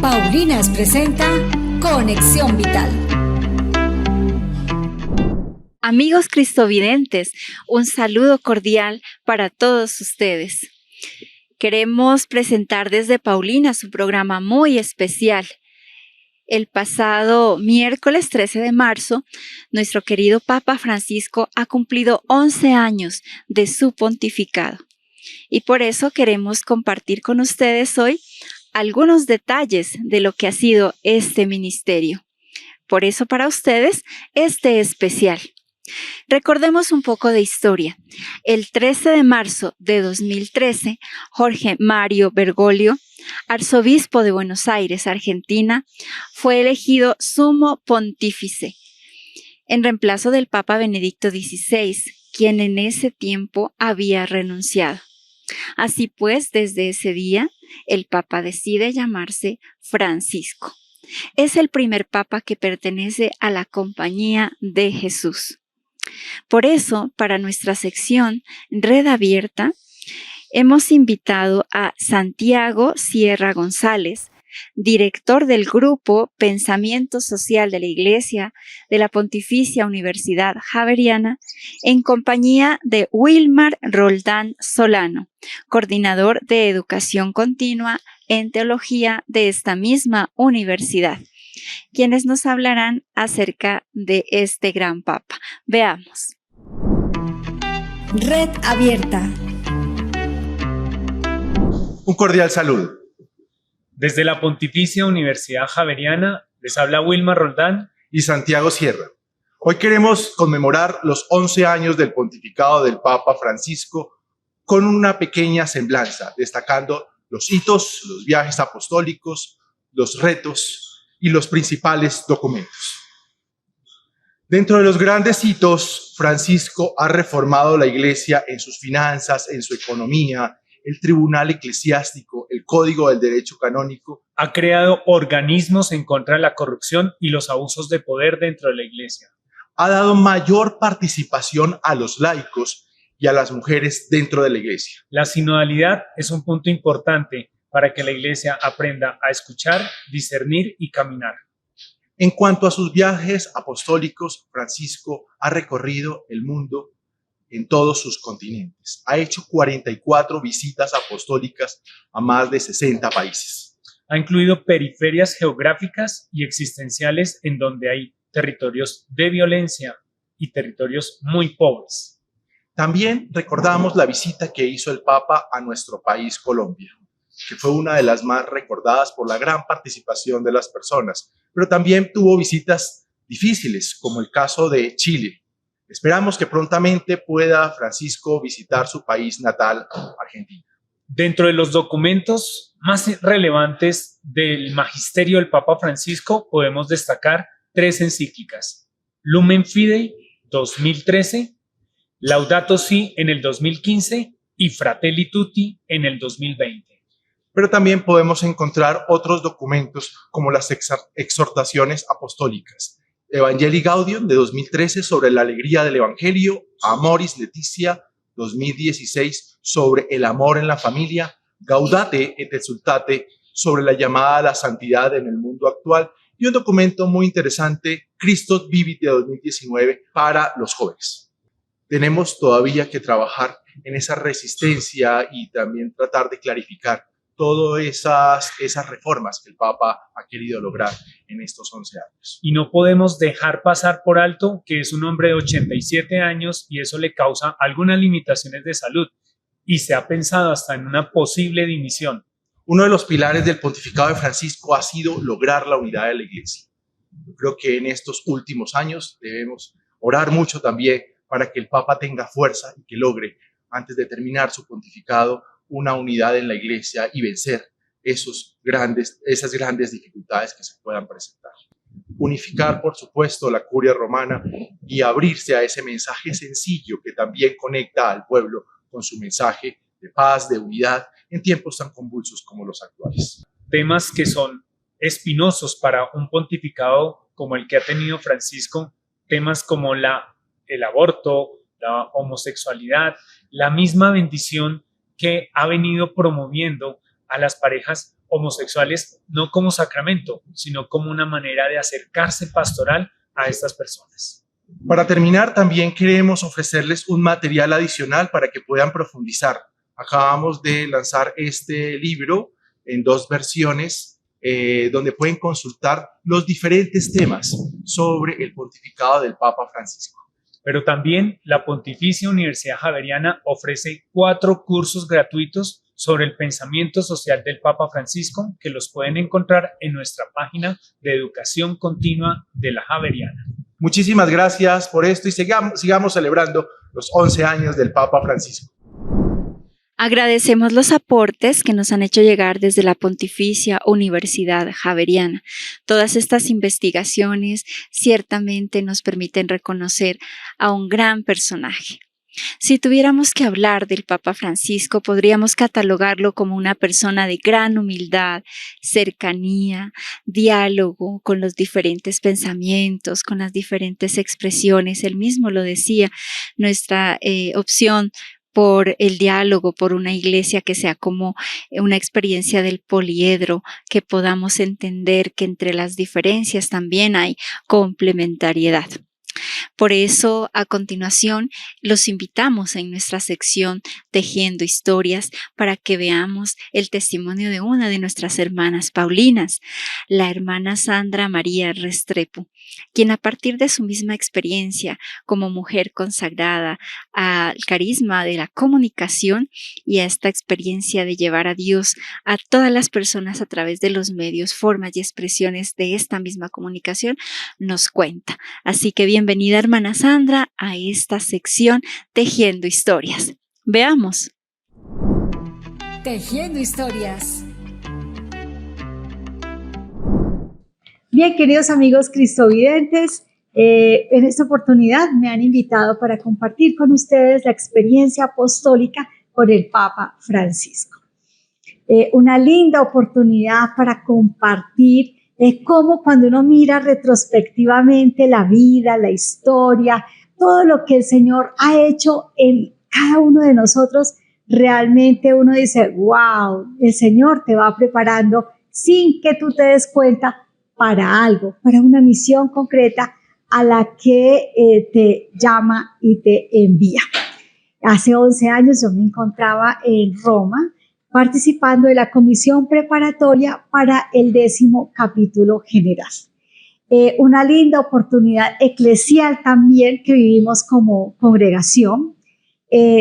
Paulinas presenta Conexión Vital. Amigos cristovidentes, un saludo cordial para todos ustedes. Queremos presentar desde Paulinas un programa muy especial. El pasado miércoles 13 de marzo, nuestro querido Papa Francisco ha cumplido 11 años de su pontificado. Y por eso queremos compartir con ustedes hoy algunos detalles de lo que ha sido este ministerio. Por eso para ustedes este especial. Recordemos un poco de historia. El 13 de marzo de 2013, Jorge Mario Bergoglio, arzobispo de Buenos Aires, Argentina, fue elegido sumo pontífice en reemplazo del Papa Benedicto XVI, quien en ese tiempo había renunciado. Así pues, desde ese día, el Papa decide llamarse Francisco. Es el primer Papa que pertenece a la Compañía de Jesús. Por eso, para nuestra sección Red Abierta, hemos invitado a Santiago Sierra González, director del grupo Pensamiento Social de la Iglesia de la Pontificia Universidad Javeriana, en compañía de Wilmar Roldán Solano, coordinador de Educación Continua en Teología de esta misma universidad, quienes nos hablarán acerca de este gran Papa. Veamos. Red Abierta. Un cordial saludo. Desde la Pontificia Universidad Javeriana les habla Wilmar Roldán y Santiago Sierra. Hoy queremos conmemorar los 11 años del pontificado del Papa Francisco con una pequeña semblanza, destacando los hitos, los viajes apostólicos, los retos y los principales documentos. Dentro de los grandes hitos, Francisco ha reformado la Iglesia en sus finanzas, en su economía, el tribunal eclesiástico, el código del derecho canónico. Ha creado organismos en contra de la corrupción y los abusos de poder dentro de la Iglesia. Ha dado mayor participación a los laicos y a las mujeres dentro de la Iglesia. La sinodalidad es un punto importante para que la Iglesia aprenda a escuchar, discernir y caminar. En cuanto a sus viajes apostólicos, Francisco ha recorrido el mundo en todos sus continentes. Ha hecho 44 visitas apostólicas a más de 60 países. Ha incluido periferias geográficas y existenciales en donde hay territorios de violencia y territorios muy pobres. También recordamos la visita que hizo el Papa a nuestro país, Colombia, que fue una de las más recordadas por la gran participación de las personas, pero también tuvo visitas difíciles, como el caso de Chile. Esperamos que prontamente pueda Francisco visitar su país natal, Argentina. Dentro de los documentos más relevantes del magisterio del Papa Francisco podemos destacar 3 encíclicas: Lumen Fidei 2013, Laudato Si en el 2015 y Fratelli Tutti en el 2020. Pero también podemos encontrar otros documentos como las exhortaciones apostólicas. Evangelii Gaudium de 2013 sobre la alegría del Evangelio, Amoris Laetitia 2016 sobre el amor en la familia, Gaudate et Exsultate sobre la llamada a la santidad en el mundo actual y un documento muy interesante, Christus Vivit de 2019 para los jóvenes. Tenemos todavía que trabajar en esa resistencia y también tratar de clarificar todas esas reformas que el Papa ha querido lograr en estos 11 años. Y no podemos dejar pasar por alto que es un hombre de 87 años y eso le causa algunas limitaciones de salud y se ha pensado hasta en una posible dimisión. Uno de los pilares del pontificado de Francisco ha sido lograr la unidad de la Iglesia. Yo creo que en estos últimos años debemos orar mucho también para que el Papa tenga fuerza y que logre, antes de terminar su pontificado, una unidad en la Iglesia y vencer esas grandes dificultades que se puedan presentar. Unificar, por supuesto, la curia romana y abrirse a ese mensaje sencillo que también conecta al pueblo con su mensaje de paz, de unidad, en tiempos tan convulsos como los actuales. Temas que son espinosos para un pontificado como el que ha tenido Francisco, temas como el aborto, la homosexualidad, la misma bendición que ha venido promoviendo a las parejas homosexuales no como sacramento, sino como una manera de acercarse pastoral a estas personas. Para terminar, también queremos ofrecerles un material adicional para que puedan profundizar. Acabamos de lanzar este libro en 2 versiones, donde pueden consultar los diferentes temas sobre el pontificado del Papa Francisco. Pero también la Pontificia Universidad Javeriana ofrece 4 cursos gratuitos sobre el pensamiento social del Papa Francisco, que los pueden encontrar en nuestra página de educación continua de la Javeriana. Muchísimas gracias por esto y sigamos celebrando los 11 años del Papa Francisco. Agradecemos los aportes que nos han hecho llegar desde la Pontificia Universidad Javeriana. Todas estas investigaciones ciertamente nos permiten reconocer a un gran personaje. Si tuviéramos que hablar del Papa Francisco, podríamos catalogarlo como una persona de gran humildad, cercanía, diálogo con los diferentes pensamientos, con las diferentes expresiones. Él mismo lo decía, nuestra opción por el diálogo, por una iglesia que sea como una experiencia del poliedro, que podamos entender que entre las diferencias también hay complementariedad. Por eso, a continuación, los invitamos en nuestra sección Tejiendo Historias para que veamos el testimonio de una de nuestras hermanas paulinas, la hermana Sandra María Restrepo, quien a partir de su misma experiencia como mujer consagrada al carisma de la comunicación y a esta experiencia de llevar a Dios a todas las personas a través de los medios, formas y expresiones de esta misma comunicación, nos cuenta. Así que bienvenida, hermana Sandra, a esta sección Tejiendo Historias. Veamos. Tejiendo Historias. Bien, queridos amigos cristovidentes, en esta oportunidad me han invitado para compartir con ustedes la experiencia apostólica con el Papa Francisco. Una linda oportunidad para compartir cómo cuando uno mira retrospectivamente la vida, la historia, todo lo que el Señor ha hecho en cada uno de nosotros, realmente uno dice, wow, el Señor te va preparando sin que tú te des cuenta para algo, para una misión concreta a la que te llama y te envía. Hace 11 años yo me encontraba en Roma participando de la comisión preparatoria para el 10º capítulo general. Una linda oportunidad eclesial también que vivimos como congregación,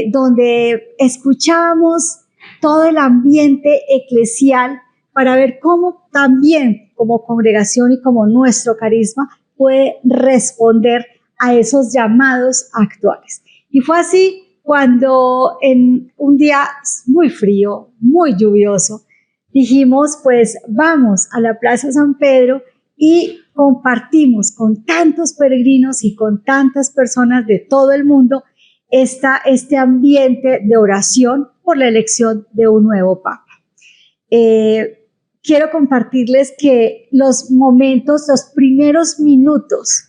donde escuchábamos todo el ambiente eclesial para ver cómo también como congregación y como nuestro carisma puede responder a esos llamados actuales. Y fue así cuando en un día muy frío, muy lluvioso, dijimos, pues vamos a la Plaza San Pedro y compartimos con tantos peregrinos y con tantas personas de todo el mundo este ambiente de oración por la elección de un nuevo Papa. Quiero compartirles que los primeros minutos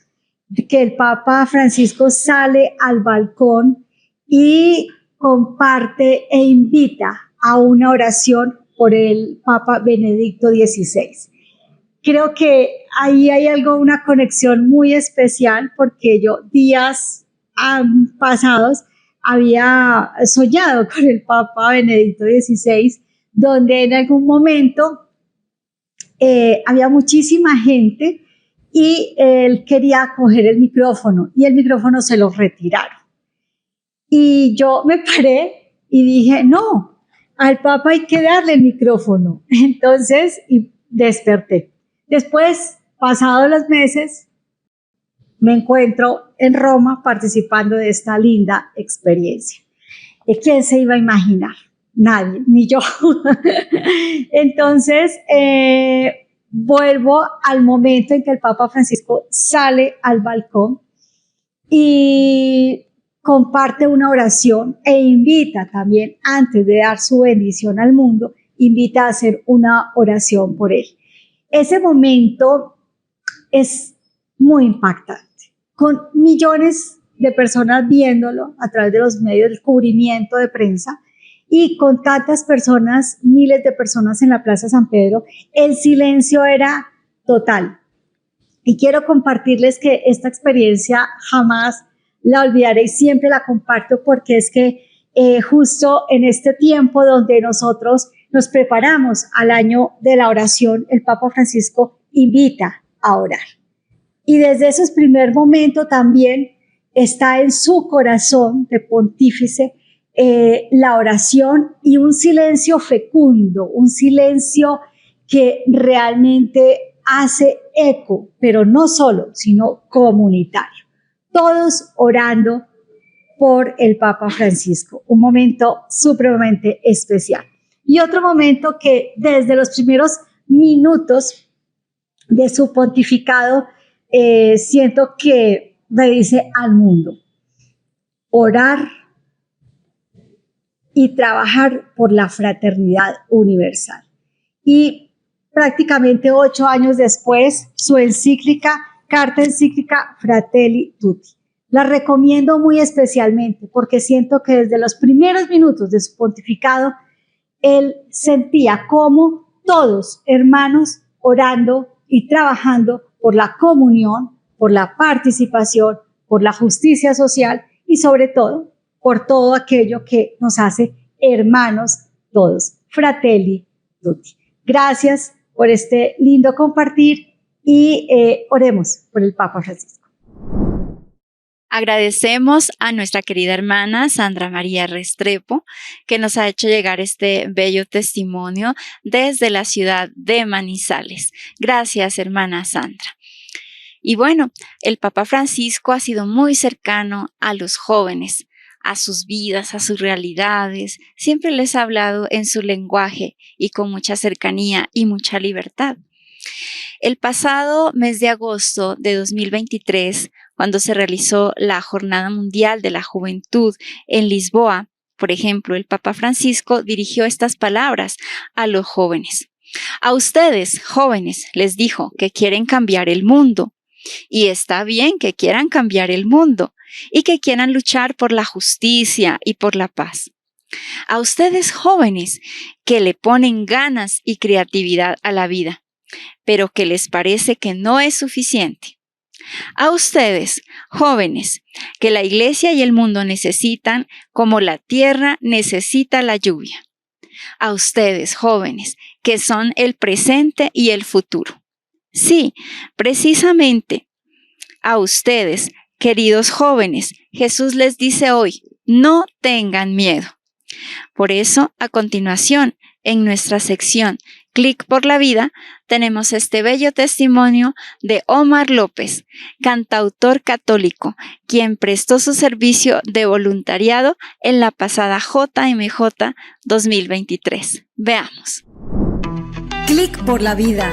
que el Papa Francisco sale al balcón y comparte e invita a una oración por el Papa Benedicto XVI. Creo que ahí hay una conexión muy especial porque yo días pasados había soñado con el Papa Benedicto XVI, donde en algún momento había muchísima gente y él quería coger el micrófono y el micrófono se lo retiraron. Y yo me paré y dije, no, al Papa hay que darle el micrófono. Entonces, y desperté. Después, pasados los meses, me encuentro en Roma participando de esta linda experiencia. ¿Quién se iba a imaginar? Nadie, ni yo. Entonces, vuelvo al momento en que el Papa Francisco sale al balcón y comparte una oración e invita también, antes de dar su bendición al mundo, invita a hacer una oración por él. Ese momento es muy impactante, con millones de personas viéndolo a través de los medios del cubrimiento de prensa y con tantas personas, miles de personas en la Plaza San Pedro, el silencio era total. Y quiero compartirles que esta experiencia jamás la olvidaré y siempre la comparto porque es que justo en este tiempo donde nosotros nos preparamos al año de la oración, el Papa Francisco invita a orar. Y desde ese primer momento también está en su corazón de pontífice la oración y un silencio fecundo, un silencio que realmente hace eco, pero no solo, sino comunitario. Todos orando por el Papa Francisco, un momento supremamente especial. Y otro momento que desde los primeros minutos de su pontificado siento que me dice al mundo, orar y trabajar por la fraternidad universal. Y prácticamente 8 años después, su encíclica, carta encíclica Fratelli Tutti. La recomiendo muy especialmente porque siento que desde los primeros minutos de su pontificado, él sentía como todos hermanos orando y trabajando por la comunión, por la participación, por la justicia social y sobre todo por todo aquello que nos hace hermanos todos. Fratelli Tutti. Gracias por este lindo compartir y oremos por el Papa Francisco. Agradecemos a nuestra querida hermana Sandra María Restrepo, que nos ha hecho llegar este bello testimonio desde la ciudad de Manizales. Gracias, hermana Sandra. Y bueno, el Papa Francisco ha sido muy cercano a los jóvenes, a sus vidas, a sus realidades. Siempre les ha hablado en su lenguaje y con mucha cercanía y mucha libertad. El pasado mes de agosto de 2023, cuando se realizó la Jornada Mundial de la Juventud en Lisboa, por ejemplo, el Papa Francisco dirigió estas palabras a los jóvenes. A ustedes, jóvenes, les dijo que quieren cambiar el mundo. Y está bien que quieran cambiar el mundo y que quieran luchar por la justicia y por la paz. A ustedes, jóvenes, que le ponen ganas y creatividad a la vida, pero que les parece que no es suficiente. A ustedes, jóvenes, que la iglesia y el mundo necesitan como la tierra necesita la lluvia. A ustedes, jóvenes, que son el presente y el futuro. Sí, precisamente a ustedes, queridos jóvenes, Jesús les dice hoy, no tengan miedo. Por eso, a continuación, en nuestra sección Clic por la Vida, tenemos este bello testimonio de Omar López, cantautor católico, quien prestó su servicio de voluntariado en la pasada JMJ 2023. Veamos. Clic por la Vida.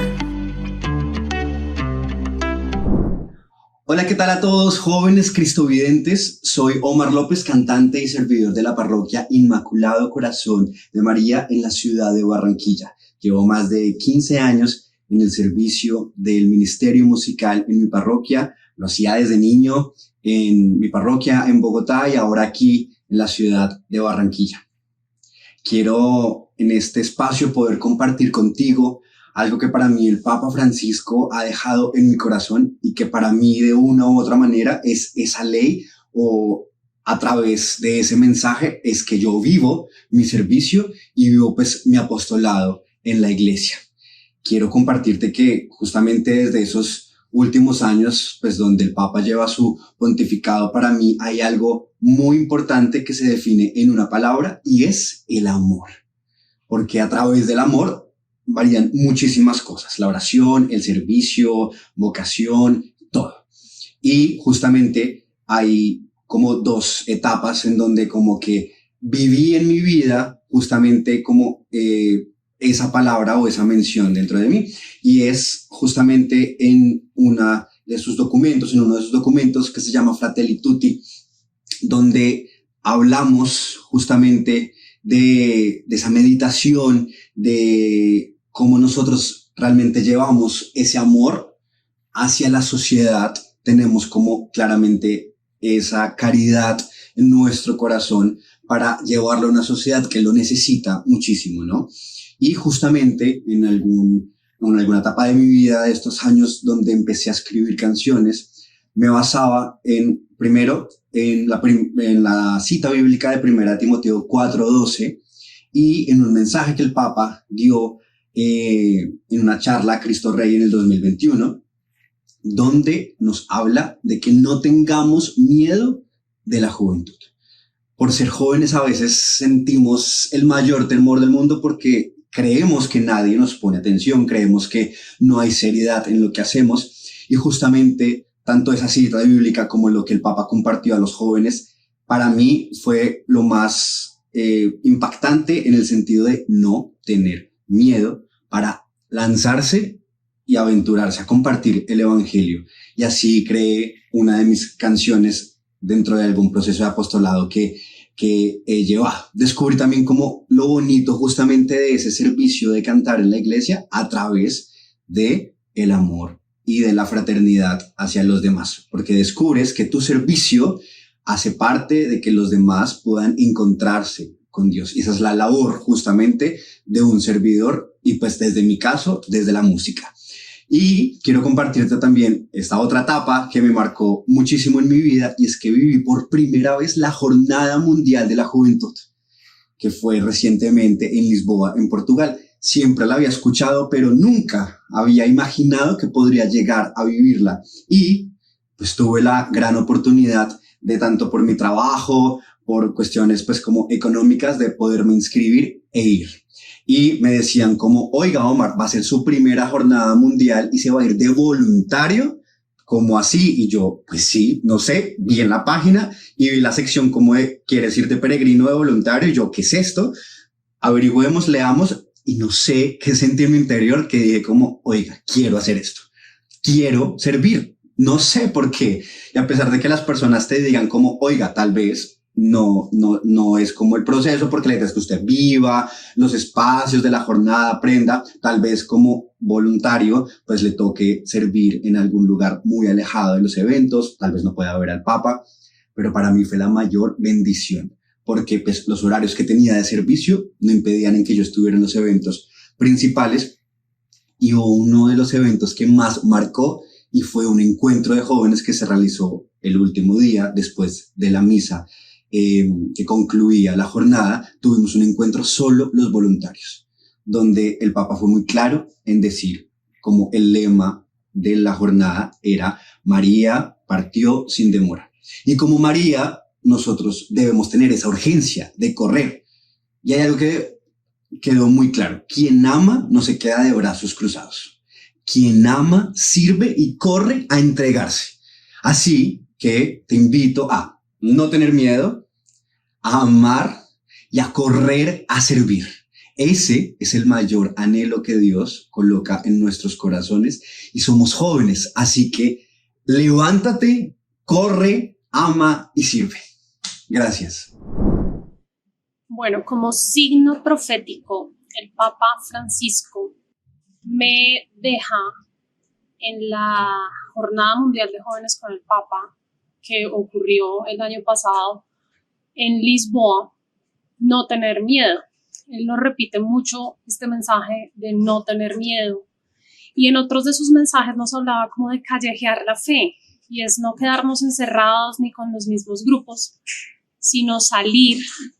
Hola, ¿qué tal a todos, jóvenes cristovidentes? Soy Omar López, cantante y servidor de la parroquia Inmaculado Corazón de María en la ciudad de Barranquilla. Llevo más de 15 años en el servicio del ministerio musical en mi parroquia. Lo hacía desde niño en mi parroquia en Bogotá y ahora aquí en la ciudad de Barranquilla. Quiero en este espacio poder compartir contigo algo que para mí el Papa Francisco ha dejado en mi corazón y que para mí de una u otra manera es esa ley, o a través de ese mensaje es que yo vivo mi servicio y vivo pues mi apostolado en la iglesia. Quiero compartirte que justamente desde esos últimos años, pues donde el Papa lleva su pontificado, para mí hay algo muy importante que se define en una palabra y es el amor. Porque a través del amor varían muchísimas cosas, la oración, el servicio, vocación, todo. Y justamente hay como 2 etapas en donde como que viví en mi vida justamente como esa palabra o esa mención dentro de mí. Y es justamente en uno de sus documentos que se llama Fratelli Tutti, donde hablamos justamente de esa meditación, de cómo nosotros realmente llevamos ese amor hacia la sociedad. Tenemos como claramente esa caridad en nuestro corazón para llevarlo a una sociedad que lo necesita muchísimo, ¿no? Y justamente en alguna etapa de mi vida, de estos años donde empecé a escribir canciones, me basaba primero en la cita bíblica de 1 Timoteo 4:12 y en un mensaje que el Papa dio en una charla a Cristo Rey en el 2021, donde nos habla de que no tengamos miedo de la juventud. Por ser jóvenes a veces sentimos el mayor temor del mundo porque creemos que nadie nos pone atención, creemos que no hay seriedad en lo que hacemos, y justamente tanto esa cita bíblica como lo que el Papa compartió a los jóvenes, para mí fue lo más impactante en el sentido de no tener miedo para lanzarse y aventurarse a compartir el evangelio. Y así creé una de mis canciones dentro de algún proceso de apostolado que he llevado. Descubrí también como lo bonito justamente de ese servicio de cantar en la iglesia a través de el amor y de la fraternidad hacia los demás, porque descubres que tu servicio hace parte de que los demás puedan encontrarse con Dios. Y esa es la labor justamente de un servidor, y pues desde mi caso, desde la música. Y quiero compartirte también esta otra etapa que me marcó muchísimo en mi vida, y es que viví por primera vez la Jornada Mundial de la Juventud, que fue recientemente en Lisboa, en Portugal. Siempre la había escuchado, pero nunca había imaginado que podría llegar a vivirla. Y pues tuve la gran oportunidad de, tanto por mi trabajo, por cuestiones pues como económicas, de poderme inscribir e ir. Y me decían como, oiga Omar, va a ser su primera jornada mundial y se va a ir de voluntario, ¿cómo así? Y yo, pues sí, no sé, vi en la página y vi la sección como de, ¿quieres ir de peregrino, de voluntario? Y yo, ¿qué es esto? Averigüemos, leamos, y no sé qué sentí en mi interior, que dije como, oiga, quiero hacer esto, quiero servir, no sé por qué. Y a pesar de que las personas te digan como, oiga, tal vez no es como el proceso, porque la idea es que usted viva los espacios de la jornada, aprenda, tal vez como voluntario, pues le toque servir en algún lugar muy alejado de los eventos, tal vez no pueda ver al Papa, pero para mí fue la mayor bendición, porque pues los horarios que tenía de servicio no impedían en que yo estuviera en los eventos principales. Y hubo uno de los eventos que más marcó, y fue un encuentro de jóvenes que se realizó el último día después de la misa que concluía la jornada. Tuvimos un encuentro solo los voluntarios, donde el Papa fue muy claro en decir como el lema de la jornada era María partió sin demora. Y como María, nosotros debemos tener esa urgencia de correr. Y hay algo que quedó muy claro: quien ama no se queda de brazos cruzados. Quien ama sirve y corre a entregarse. Así que te invito a no tener miedo, a amar y a correr a servir. Ese es el mayor anhelo que Dios coloca en nuestros corazones, y somos jóvenes, así que levántate, corre, ama y sirve. Gracias. Bueno, como signo profético, el Papa Francisco me deja en la Jornada Mundial de Jóvenes con el Papa, que ocurrió el año pasado en Lisboa, no tener miedo. Él nos repite mucho este mensaje de no tener miedo. Y en otros de sus mensajes nos hablaba como de callejear la fe, y es no quedarnos encerrados ni con los mismos grupos, sino salir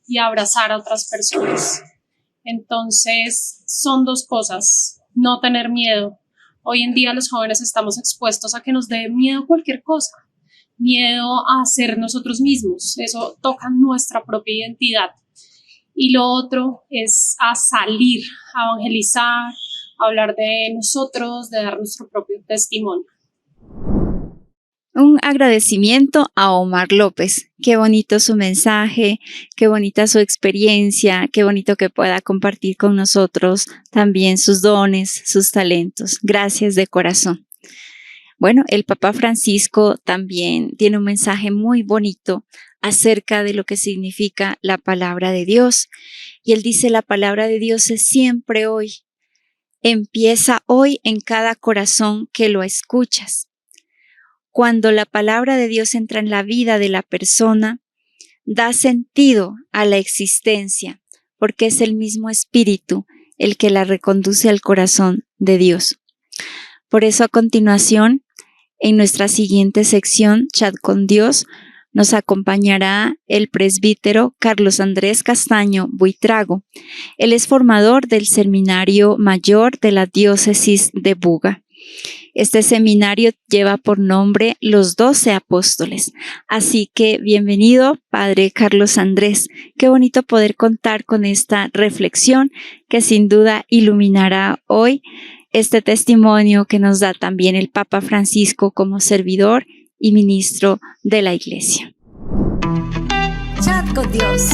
y abrazar a otras personas. Entonces, son dos cosas: no tener miedo. Hoy en día los jóvenes estamos expuestos a que nos dé miedo cualquier cosa, miedo a ser nosotros mismos. Eso toca nuestra propia identidad. Y lo otro es a salir, a evangelizar, a hablar de nosotros, de dar nuestro propio testimonio. Un agradecimiento a Omar López. Qué bonito su mensaje, qué bonita su experiencia, qué bonito que pueda compartir con nosotros también sus dones, sus talentos. Gracias de corazón. Bueno, el Papa Francisco también tiene un mensaje muy bonito acerca de lo que significa la palabra de Dios. Y él dice: la palabra de Dios es siempre hoy. Empieza hoy en cada corazón que lo escuchas. Cuando la palabra de Dios entra en la vida de la persona, da sentido a la existencia, porque es el mismo Espíritu el que la reconduce al corazón de Dios. Por eso, a continuación, en nuestra siguiente sección, Chat con Dios, nos acompañará el presbítero Carlos Andrés Castaño Buitrago. Él es formador del Seminario Mayor de la Diócesis de Buga. Este seminario lleva por nombre Los 12 Apóstoles. Así que bienvenido, Padre Carlos Andrés. Qué bonito poder contar con esta reflexión que sin duda iluminará hoy este testimonio que nos da también el Papa Francisco como servidor y ministro de la Iglesia. Chat con Dios.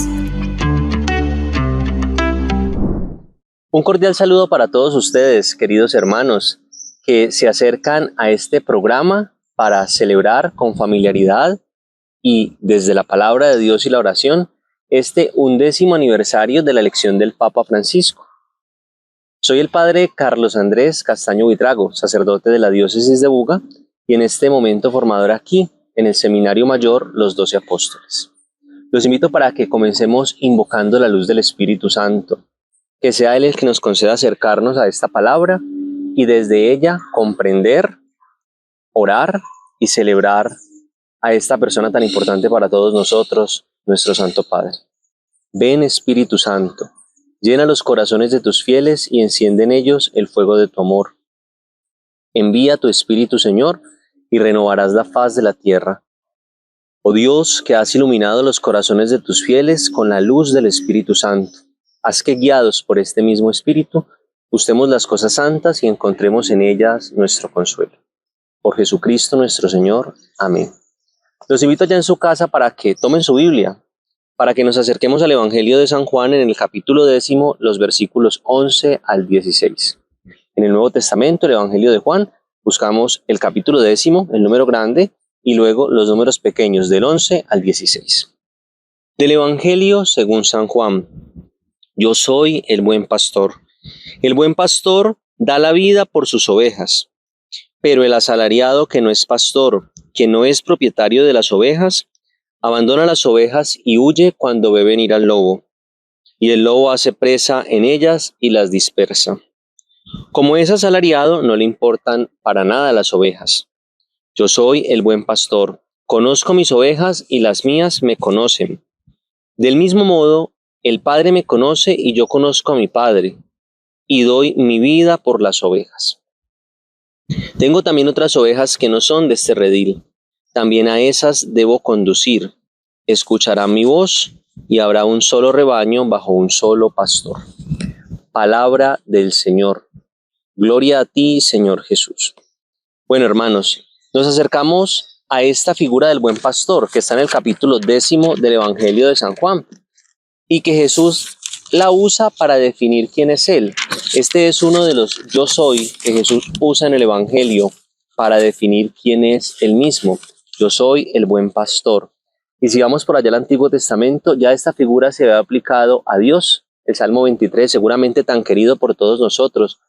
Un cordial saludo para todos ustedes, queridos hermanos, que se acercan a este programa para celebrar con familiaridad y desde la palabra de Dios y la oración este 11º aniversario de la elección del Papa Francisco. Soy el Padre Carlos Andrés Castaño Buitrago, sacerdote de la Diócesis de Buga y en este momento formador aquí en el Seminario Mayor Los 12 Apóstoles. Los invito para que comencemos invocando la luz del Espíritu Santo, que sea Él el que nos conceda acercarnos a esta palabra y desde ella comprender, orar y celebrar a esta persona tan importante para todos nosotros, nuestro Santo Padre. Ven, Espíritu Santo, llena los corazones de tus fieles y enciende en ellos el fuego de tu amor. Envía tu Espíritu, Señor, y renovarás la faz de la tierra. Oh Dios, que has iluminado los corazones de tus fieles con la luz del Espíritu Santo, haz que guiados por este mismo Espíritu, gustemos las cosas santas y encontremos en ellas nuestro consuelo. Por Jesucristo nuestro Señor. Amén. Los invito ya en su casa para que tomen su Biblia, para que nos acerquemos al Evangelio de San Juan en el capítulo 10, los versículos 11 al 16. En el Nuevo Testamento, el Evangelio de Juan, buscamos el capítulo 10, el número grande, y luego los números pequeños del 11 al 16. Del Evangelio según San Juan. Yo soy el buen pastor. El buen pastor da la vida por sus ovejas, pero el asalariado que no es pastor, que no es propietario de las ovejas, abandona las ovejas y huye cuando ve venir al lobo, y el lobo hace presa en ellas y las dispersa. Como es asalariado, no le importan para nada las ovejas. Yo soy el buen pastor, conozco mis ovejas y las mías me conocen. Del mismo modo, el Padre me conoce y yo conozco a mi Padre, y doy mi vida por las ovejas. Tengo también otras ovejas que no son de este redil. También a esas debo conducir. Escucharán mi voz y habrá un solo rebaño bajo un solo pastor. Palabra del Señor. Gloria a ti, Señor Jesús. Bueno, hermanos, nos acercamos a esta figura del buen pastor que está en el capítulo 10 del Evangelio de San Juan y que Jesús la usa para definir quién es Él. Este es uno de los yo soy que Jesús usa en el Evangelio para definir quién es Él mismo. Yo soy el buen pastor. Y si vamos por allá al Antiguo Testamento, ya esta figura se había aplicado a Dios. El Salmo 23, seguramente tan querido por todos nosotros,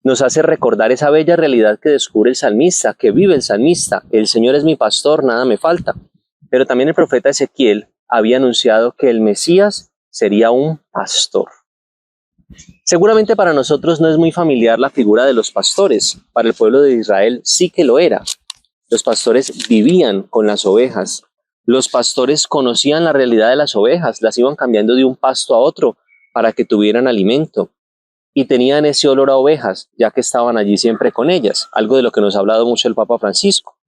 nos hace recordar esa bella realidad que descubre el salmista, que vive el salmista. El Señor es mi pastor, nada me falta. Pero también el profeta Ezequiel había anunciado que el Mesías sería un pastor. Seguramente para nosotros no es muy familiar la figura de los pastores. Para el pueblo de Israel sí que lo era. Los pastores vivían con las ovejas. Los pastores conocían la realidad de las ovejas, las iban cambiando de un pasto a otro para que tuvieran alimento. Y tenían ese olor a ovejas, ya que estaban allí siempre con ellas, algo de lo que nos ha hablado mucho el Papa Francisco.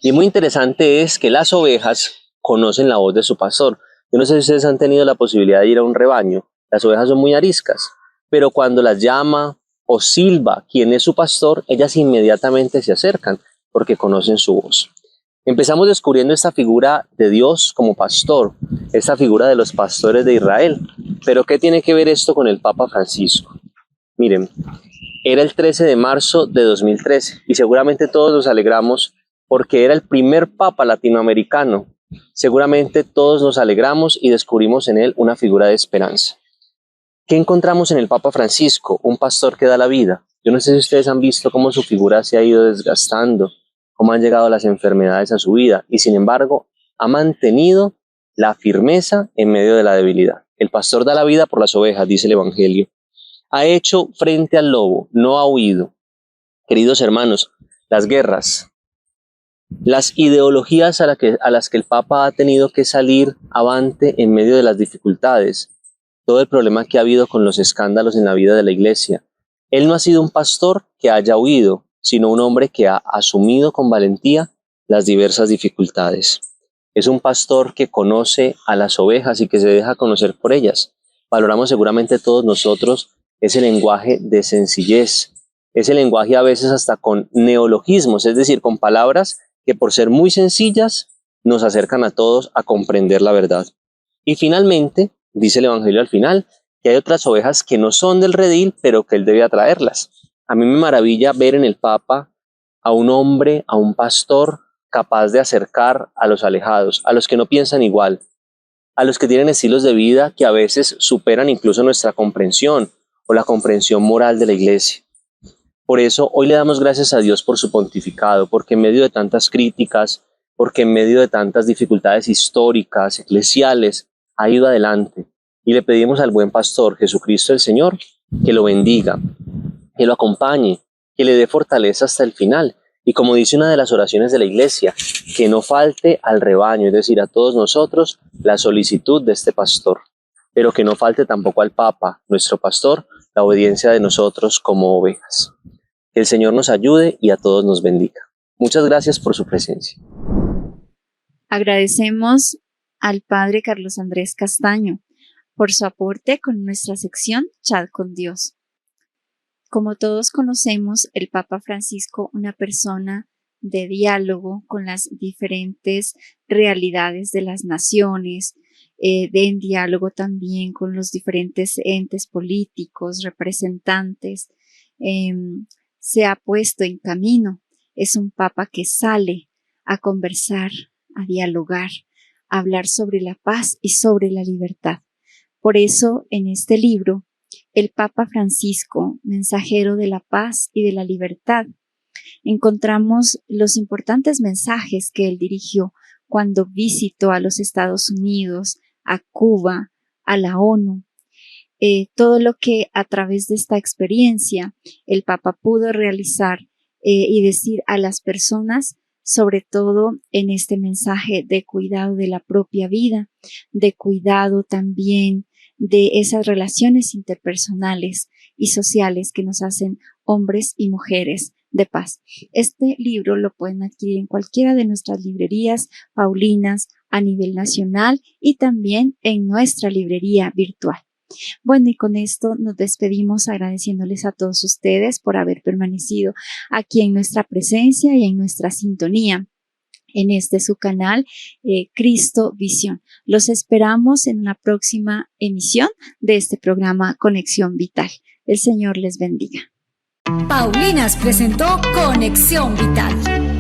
Y muy interesante es que las ovejas conocen la voz de su pastor. Yo no sé si ustedes han tenido la posibilidad de ir a un rebaño. Las ovejas son muy ariscas, pero cuando las llama o silba quién es su pastor, ellas inmediatamente se acercan porque conocen su voz. Empezamos descubriendo esta figura de Dios como pastor, esta figura de los pastores de Israel. Pero ¿qué tiene que ver esto con el Papa Francisco? Miren, era el 13 de marzo de 2013 y seguramente todos nos alegramos porque era el primer Papa latinoamericano. Seguramente todos nos alegramos y descubrimos en él una figura de esperanza. ¿Qué encontramos en el Papa Francisco? Un pastor que da la vida. Yo no sé si ustedes han visto cómo su figura se ha ido desgastando, cómo han llegado las enfermedades a su vida y sin embargo ha mantenido la firmeza en medio de la debilidad. El pastor da la vida por las ovejas, dice el Evangelio. Ha hecho frente al lobo, no ha huido. Queridos hermanos, las guerras, las ideologías a las que el Papa ha tenido que salir avante en medio de las dificultades, todo el problema que ha habido con los escándalos en la vida de la Iglesia. Él no ha sido un pastor que haya huido, sino un hombre que ha asumido con valentía las diversas dificultades. Es un pastor que conoce a las ovejas y que se deja conocer por ellas. Valoramos seguramente todos nosotros ese lenguaje de sencillez, ese lenguaje a veces hasta con neologismos, es decir, con palabras que por ser muy sencillas nos acercan a todos a comprender la verdad. Y finalmente, dice el Evangelio al final, que hay otras ovejas que no son del redil, pero que él debe atraerlas. A mí me maravilla ver en el Papa a un hombre, a un pastor capaz de acercar a los alejados, a los que no piensan igual, a los que tienen estilos de vida que a veces superan incluso nuestra comprensión o la comprensión moral de la Iglesia. Por eso hoy le damos gracias a Dios por su pontificado, porque en medio de tantas críticas, porque en medio de tantas dificultades históricas, eclesiales, ha ido adelante. Y le pedimos al buen pastor Jesucristo el Señor que lo bendiga, que lo acompañe, que le dé fortaleza hasta el final. Y como dice una de las oraciones de la Iglesia, que no falte al rebaño, es decir, a todos nosotros, la solicitud de este pastor, pero que no falte tampoco al Papa, nuestro pastor, la obediencia de nosotros como ovejas. Que el Señor nos ayude y a todos nos bendiga. Muchas gracias por su presencia. Agradecemos al Padre Carlos Andrés Castaño por su aporte con nuestra sección Chat con Dios. Como todos conocemos, el Papa Francisco, una persona de diálogo con las diferentes realidades de las naciones, en diálogo también con los diferentes entes políticos, representantes, se ha puesto en camino. Es un Papa que sale a conversar, a dialogar, a hablar sobre la paz y sobre la libertad. Por eso, en este libro, el Papa Francisco, mensajero de la paz y de la libertad, encontramos los importantes mensajes que él dirigió cuando visitó a los Estados Unidos, a Cuba, a la ONU. Todo lo que a través de esta experiencia el Papa pudo realizar y decir a las personas, sobre todo en este mensaje de cuidado de la propia vida, de cuidado también de esas relaciones interpersonales y sociales que nos hacen hombres y mujeres de paz. Este libro lo pueden adquirir en cualquiera de nuestras librerías paulinas a nivel nacional y también en nuestra librería virtual. Bueno, y con esto nos despedimos agradeciéndoles a todos ustedes por haber permanecido aquí en nuestra presencia y en nuestra sintonía en este su canal Cristo Visión. Los esperamos en una próxima emisión de este programa Conexión Vital. El Señor les bendiga. Paulinas presentó Conexión Vital.